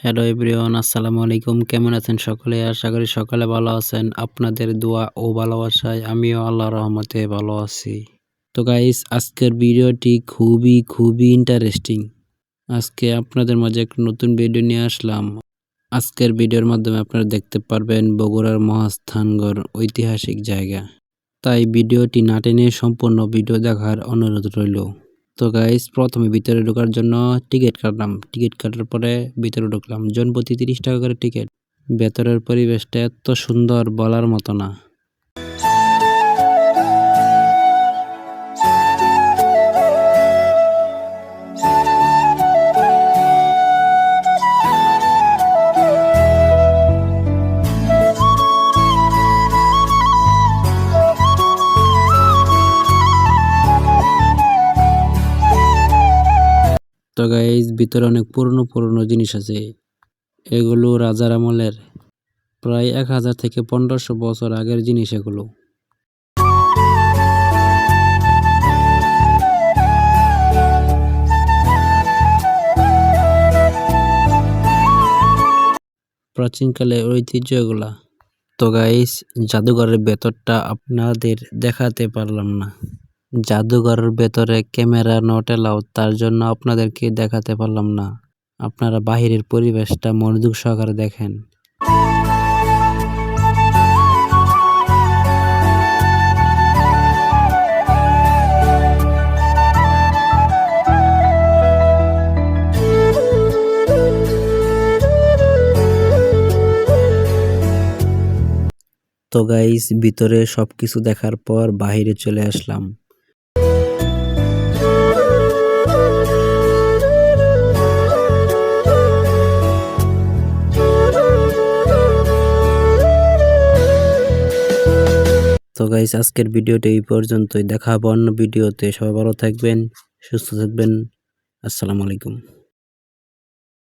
Hello everyone, আসসালামু আলাইকুম। কেমন আছেন সকলে? আশা করি সকলে ভালো আছেন। আপনাদের দোয়া ও ভালোবাসায় আমিও আল্লাহর রহমতে ভালো আছি। তো গাইস, আজকের ভিডিওটি খুবই ইন্টারেস্টিং। আজকে আপনাদের মাঝে একটা নতুন ভিডিও নিয়ে আসলাম। আজকের ভিডিওর মাধ্যমে আপনারা দেখতে পারবেন বগুড়ার মহাস্থানগড় ঐতিহাসিক জায়গা। তাই ভিডিওটি না টেনে সম্পূর্ণ ভিডিও দেখার অনুরোধ রইল। তো গাইস, প্রথমে ভিতরে ঢোকার জন্য টিকিট কাটলাম। টিকিট কাটার পরে ভিতরে ঢুকলাম। জনপ্রতি 30 টাকা করে টিকিট। ভেতরের পরিবেশটা এত সুন্দর বলার মতো না। তো গাইস, ভিতরে অনেক পুরনো জিনিস আছে। এগুলো রাজার আমলের, প্রায় 1000 থেকে 1500 বছর আগের জিনিস এগুলো। প্রাচীনকালের ঐতিহ্য এগুলা। তো গাইস, জাদুঘরের ভেতরটা আপনাদের দেখাতে পারলাম না। জাদুঘরের ভেতরে ক্যামেরা নট অ্যালাউড, তার জন্য আপনাদেরকে দেখাতে পারলাম না। আপনারা বাহিরের পরিবেশটা মনোযোগ সহকারে দেখেন। তো গাইস, ভিতরে সবকিছু দেখার পর বাহিরে চলে আসলাম। তো গাইস, আজকের ভিডিওটা এই পর্যন্তই। দেখা হবে অন্য ভিডিওতে। সবাই ভালো থাকবেন, সুস্থ থাকবেন। আসসালামু আলাইকুম।